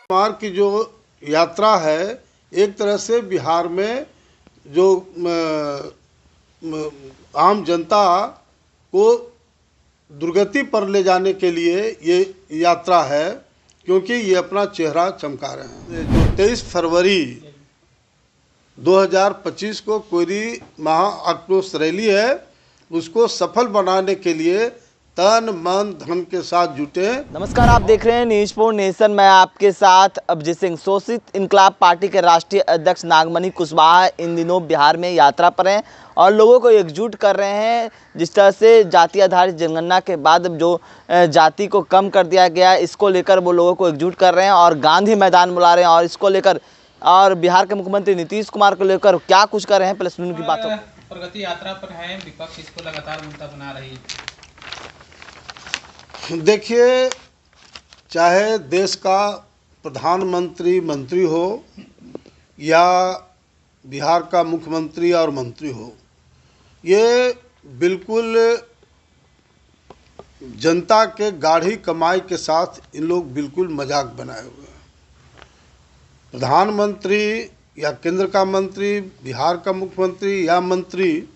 कुमार की जो यात्रा है एक तरह से बिहार में जो आम जनता को दुर्गति पर ले जाने के लिए ये यात्रा है, क्योंकि ये अपना चेहरा चमका रहे हैं। जो 23 फरवरी 2025 को कोयरी महा आक्रोश रैली है, उसको सफल बनाने के लिए तन मन धन के साथ जुटे। नमस्कार, आप देख रहे हैं न्यूज फॉर नेशन। मैं आपके साथ अभिजीत सिंह। शोषित इनकलाब पार्टी के राष्ट्रीय अध्यक्ष नागमणि कुशवाहा इन दिनों बिहार में यात्रा पर हैं और लोगों को एकजुट कर रहे हैं। जिस तरह से जाति आधारित जनगणना के बाद जो जाति को कम कर दिया गया, इसको लेकर वो लोगों को एकजुट कर रहे हैं और गांधी मैदान बुला रहे हैं। और इसको लेकर और बिहार के मुख्यमंत्री नीतीश कुमार को लेकर क्या कुछ कर रहे हैं, पहले सुनने की बातों। प्रगति यात्रा पर है, विपक्ष इसको लगातार मुद्दा बना रही है। देखिए, चाहे देश का प्रधानमंत्री मंत्री हो या बिहार का मुख्यमंत्री और मंत्री हो, ये बिल्कुल जनता के गाढ़ी कमाई के साथ इन लोग बिल्कुल मजाक बनाए हुए हैं। प्रधानमंत्री या केंद्र का मंत्री, बिहार का मुख्यमंत्री या मंत्री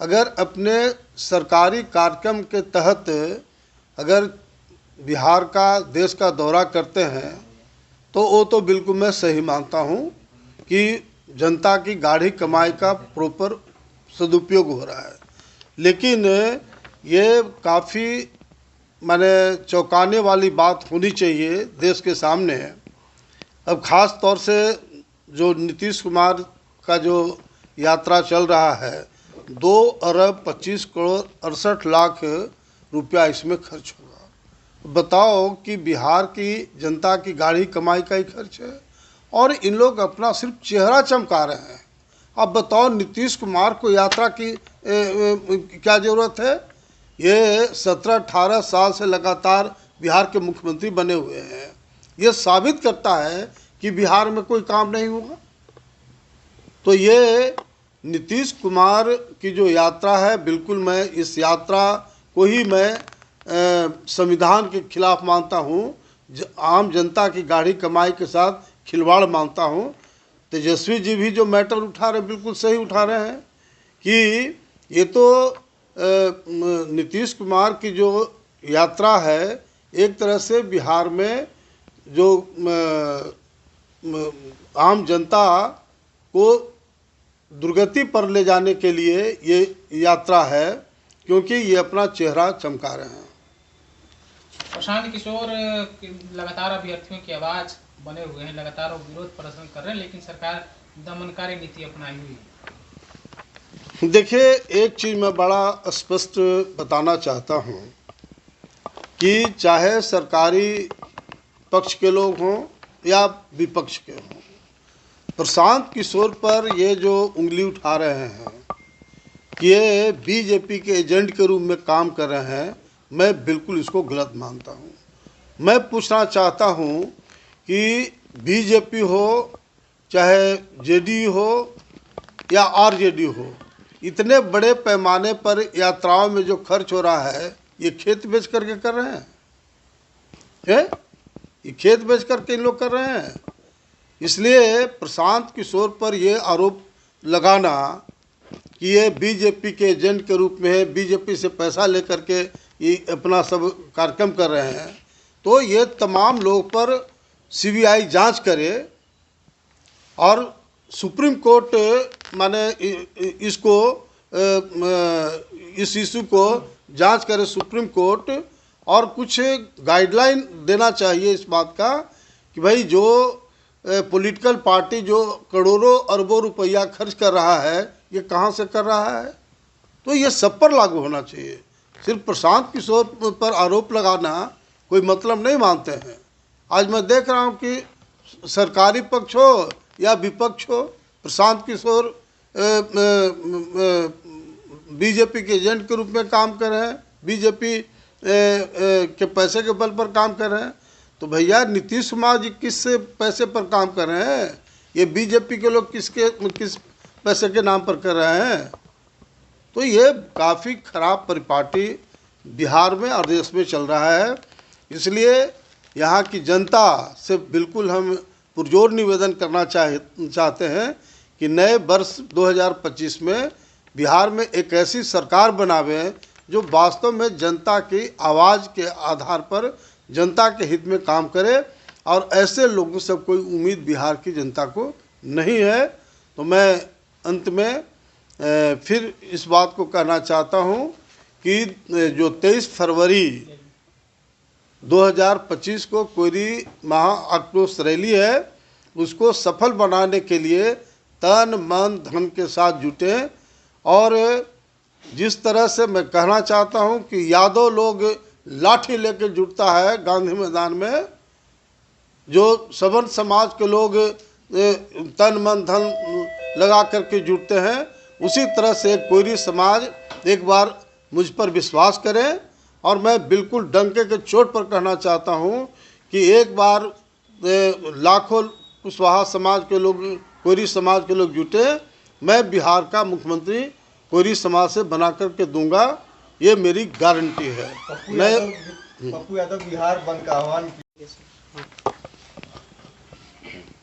अगर अपने सरकारी कार्यक्रम के तहत अगर बिहार का देश का दौरा करते हैं तो वो तो बिल्कुल मैं सही मानता हूँ कि जनता की गाढ़ी कमाई का प्रॉपर सदुपयोग हो रहा है। लेकिन ये काफ़ी माने चौंकाने वाली बात होनी चाहिए देश के सामने। अब ख़ास तौर से जो नीतीश कुमार का जो यात्रा चल रहा है, 2 अरब 25 करोड़ 68 लाख रुपया इसमें खर्च होगा। बताओ कि बिहार की जनता की गाढ़ी कमाई का ही खर्च है और इन लोग अपना सिर्फ चेहरा चमका रहे हैं। अब बताओ नीतीश कुमार को यात्रा की क्या ज़रूरत है? ये 17-18 साल से लगातार बिहार के मुख्यमंत्री बने हुए हैं। ये साबित करता है कि बिहार में कोई काम नहीं होगा। तो ये नीतीश कुमार की जो यात्रा है, बिल्कुल मैं इस यात्रा को ही मैं संविधान के खिलाफ मानता हूँ, आम जनता की गाढ़ी कमाई के साथ खिलवाड़ मानता हूँ। तेजस्वी जी भी जो मैटर उठा रहे बिल्कुल सही उठा रहे हैं कि ये तो नीतीश कुमार की जो यात्रा है एक तरह से बिहार में जो आम जनता को दुर्गति पर ले जाने के लिए ये यात्रा है, क्योंकि ये अपना चेहरा चमका रहे हैं। प्रशांत किशोर लगातार अभ्यर्थियों की आवाज़ बने हुए हैं, लगातार वो विरोध प्रदर्शन कर रहे हैं, लेकिन सरकार दमनकारी नीति अपनाई हुई है। देखिए, एक चीज़ मैं बड़ा स्पष्ट बताना चाहता हूँ कि चाहे सरकारी पक्ष के लोग हों या विपक्ष के हों, प्रशांत किशोर पर ये जो उंगली उठा रहे हैं कि ये बीजेपी के एजेंट के रूप में काम कर रहे हैं, मैं बिल्कुल इसको गलत मानता हूँ। मैं पूछना चाहता हूँ कि बीजेपी हो चाहे जेडीयू हो या आरजेडी हो, इतने बड़े पैमाने पर यात्राओं में जो खर्च हो रहा है, ये खेत बेच करके कर रहे हैं। ये खेत बेच करके इन लोग कर रहे हैं। इसलिए प्रशांत किशोर पर ये आरोप लगाना कि ये बीजेपी के एजेंट के रूप में है, बीजेपी से पैसा लेकर के ये अपना सब कार्यक्रम कर रहे हैं, तो ये तमाम लोग पर सीबीआई जांच करे और सुप्रीम कोर्ट माने इसको इस इशू को जांच करे सुप्रीम कोर्ट, और कुछ गाइडलाइन देना चाहिए इस बात का कि भाई जो पॉलिटिकल पार्टी जो करोड़ों अरबों रुपया खर्च कर रहा है, ये कहाँ से कर रहा है। तो ये सब पर लागू होना चाहिए। सिर्फ प्रशांत किशोर पर आरोप लगाना कोई मतलब नहीं मानते हैं। आज मैं देख रहा हूँ कि सरकारी पक्ष हो या विपक्ष हो, प्रशांत किशोर बीजेपी के एजेंट के रूप में काम कर रहे हैं, बीजेपी के पैसे के बल पर काम कर रहे हैं। तो भैया नीतीश कुमार जी किस पैसे पर काम कर रहे हैं? ये बीजेपी के लोग किस पैसे के नाम पर कर रहे हैं? तो ये काफ़ी खराब परिपाटी बिहार में और देश में चल रहा है। इसलिए यहाँ की जनता से बिल्कुल हम पुरजोर निवेदन करना चाहते हैं कि नए वर्ष 2025 में बिहार में एक ऐसी सरकार बनावे जो वास्तव में जनता की आवाज़ के आधार पर जनता के हित में काम करे, और ऐसे लोगों से कोई उम्मीद बिहार की जनता को नहीं है। तो मैं अंत में फिर इस बात को कहना चाहता हूँ कि जो 23 फरवरी 2025 को कोयरी महा आक्रोश रैली है, उसको सफल बनाने के लिए तन मन धन के साथ जुटे। और जिस तरह से मैं कहना चाहता हूं कि यादव लोग लाठी लेके जुटता है गांधी मैदान में, जो सवर्ण समाज के लोग तन मन धन लगा करके जुटते हैं, उसी तरह से कोयरी समाज एक बार मुझ पर विश्वास करें। और मैं बिल्कुल डंके के चोट पर कहना चाहता हूं कि एक बार लाखों कुशवाहा समाज के लोग, कोयरी समाज के लोग जुटे, मैं बिहार का मुख्यमंत्री कोयरी समाज से बना करके दूंगा, ये मेरी गारंटी है। पप्पू यादव बिहार बंद का आह्वान किया।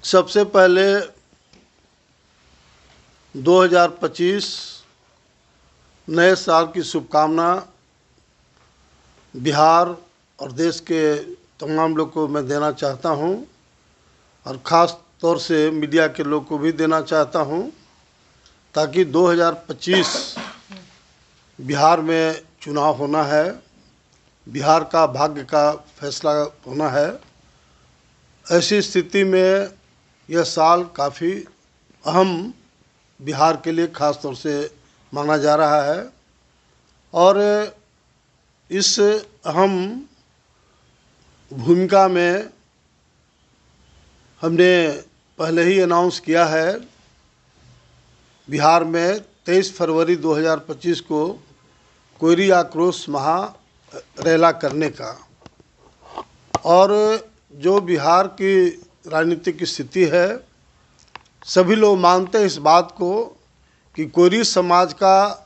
सबसे पहले 2025 नए साल की शुभकामना बिहार और देश के तमाम लोग को मैं देना चाहता हूं, और ख़ास तौर से मीडिया के लोग को भी देना चाहता हूं, ताकि 2025 बिहार में चुनाव होना है, बिहार का भाग्य का फैसला होना है। ऐसी स्थिति में यह साल काफ़ी अहम बिहार के लिए ख़ास तौर से माना जा रहा है। और इस अहम भूमिका में हमने पहले ही अनाउंस किया है बिहार में 23 फरवरी 2025 को कोयरी आक्रोश महा रैला करने का। और जो बिहार की राजनीतिक स्थिति है, सभी लोग मानते हैं इस बात को कि कोयरी समाज का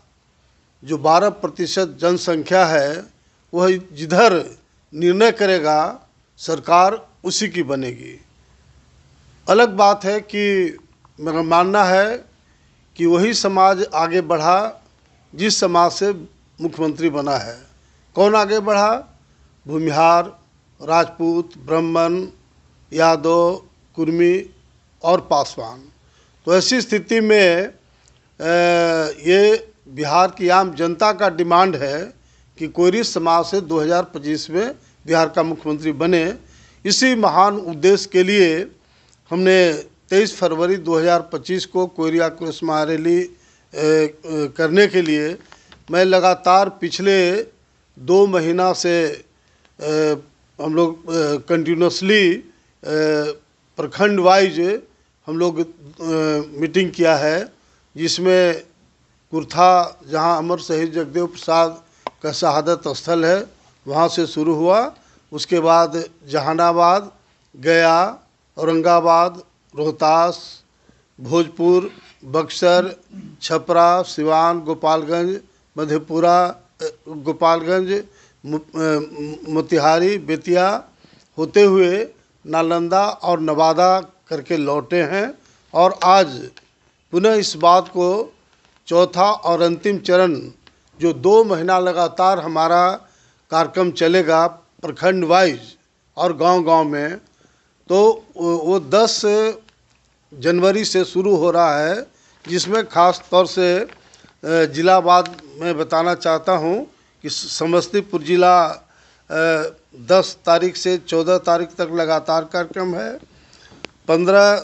जो 12% जनसंख्या है, वह जिधर निर्णय करेगा सरकार उसी की बनेगी। अलग बात है कि मेरा मानना है कि वही समाज आगे बढ़ा जिस समाज से मुख्यमंत्री बना है। कौन आगे बढ़ा? भूमिहार, राजपूत, ब्राह्मण, यादव, कुर्मी और पासवान। तो ऐसी स्थिति में ये बिहार की आम जनता का डिमांड है कि कोयरी समाज से 2025 में बिहार का मुख्यमंत्री बने। इसी महान उद्देश्य के लिए हमने 23 फरवरी 2025 को कोयरी आक्रोश महा रैली करने के लिए मैं लगातार पिछले 2 महीना से हम लोग कंटिन्यूसली प्रखंड वाइज हम लोग मीटिंग किया है, जिसमें कुर्था, जहां अमर शहीद जगदेव प्रसाद का शहादत स्थल है, वहां से शुरू हुआ। उसके बाद जहानाबाद, गया, औरंगाबाद, रोहतास, भोजपुर, बक्सर, छपरा, सिवान, गोपालगंज, मधेपुरा, गोपालगंज, मोतिहारी, बेतिया होते हुए नालंदा और नवादा करके लौटे हैं। और आज पुनः इस बात को चौथा और अंतिम चरण, जो 2 महीना लगातार हमारा कार्यक्रम चलेगा प्रखंड वाइज और गांव-गांव में, तो वो 10 जनवरी से शुरू हो रहा है, जिसमें ख़ास तौर से जिलावाद मैं बताना चाहता हूं कि समस्तीपुर जिला 10 तारीख से 14 तारीख तक लगातार कार्यक्रम है। 15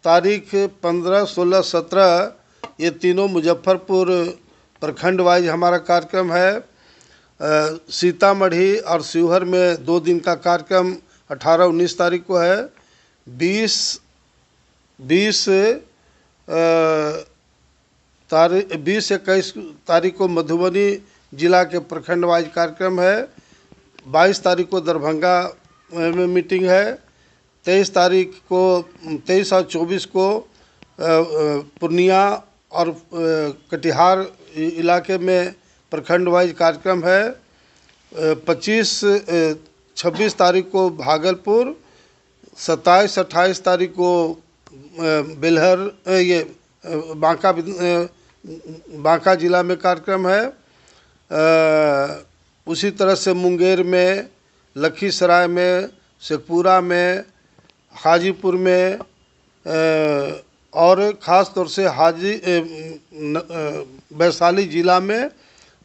तारीख 15, 16, 17 ये तीनों मुजफ्फरपुर प्रखंड वाइज हमारा कार्यक्रम है। सीतामढ़ी और शिवहर में 2 दिन का कार्यक्रम 18, 19 तारीख को है। 20, 21 तारीख को मधुबनी जिला के प्रखंड वाइज कार्यक्रम है। 22 तारीख को दरभंगा में मीटिंग है। 23 तारीख को 23 और 24 को पूर्णिया और कटिहार इलाके में प्रखंड वाइज कार्यक्रम है। 25 26 तारीख को भागलपुर, 27-28 तारीख को बेलहर बांका जिला में कार्यक्रम है। उसी तरह से मुंगेर में, लखीसराय में, शेखपुरा में, हाजीपुर में और ख़ास तौर से वैशाली ज़िला में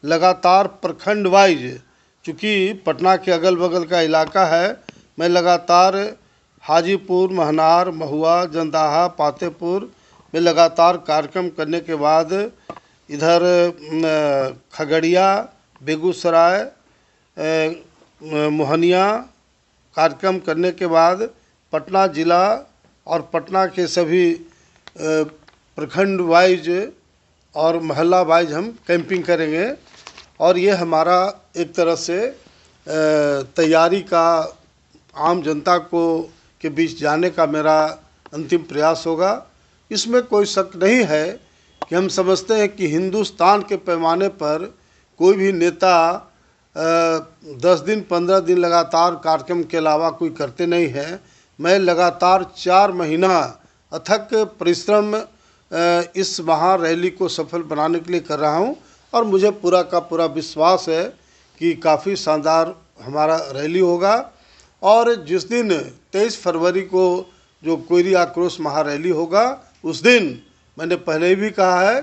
लगातार प्रखंड वाइज, चूँकि पटना के अगल बगल का इलाका है, मैं लगातार हाजीपुर, महनार, महुआ, जंदाहा, पातेपुर में लगातार कार्यक्रम करने के बाद इधर खगड़िया, बेगूसराय, मोहनिया कार्यक्रम करने के बाद पटना ज़िला और पटना के सभी प्रखंड वाइज और मोहल्ला वाइज हम कैंपिंग करेंगे। और ये हमारा एक तरह से तैयारी का आम जनता के बीच जाने का मेरा अंतिम प्रयास होगा। इसमें कोई शक नहीं है कि हम समझते हैं कि हिंदुस्तान के पैमाने पर कोई भी नेता 10 दिन 15 दिन लगातार कार्यक्रम के अलावा कोई करते नहीं है। मैं लगातार 4 महीना अथक परिश्रम इस महा रैली को सफल बनाने के लिए कर रहा हूं और मुझे पूरा का पूरा विश्वास है कि काफ़ी शानदार हमारा रैली होगा। और जिस दिन 23 फरवरी को जो कोयरी आक्रोश महारैली होगा, उस दिन मैंने पहले भी कहा है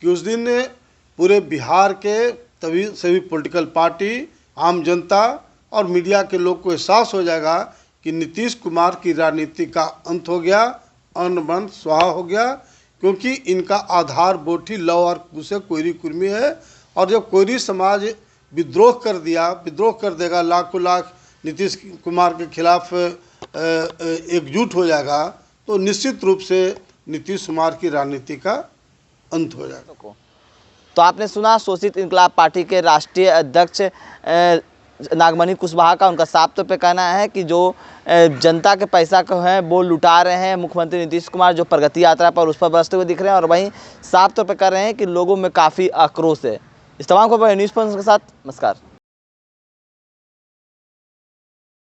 कि उस दिन पूरे बिहार के सभी पॉलिटिकल पार्टी, आम जनता और मीडिया के लोग को एहसास हो जाएगा कि नीतीश कुमार की राजनीति का अंत हो गया, अन्न बन स्वाहा हो गया, क्योंकि इनका आधार वोट ही लव और कुश कोयरी कुर्मी है। और जब कोयरी समाज विद्रोह कर देगा, लाखों लाख नीतीश कुमार के खिलाफ एकजुट हो जाएगा, तो निश्चित रूप से नीतीश कुमार की राजनीति का अंत हो जाएगा। तो आपने सुना शोषित इंकलाब पार्टी के राष्ट्रीय अध्यक्ष नागमणि कुशवाहा का। उनका साफ तौर पे कहना है कि जो जनता के पैसा को है वो लुटा रहे हैं मुख्यमंत्री नीतीश कुमार, जो प्रगति यात्रा पर उस पर बरसते हुए दिख रहे हैं, और वहीं साफ तौर पे कह रहे हैं कि लोगों में काफ़ी आक्रोश है। इस तमाम खबर न्यूज़ पॉइंट के साथ नमस्कार।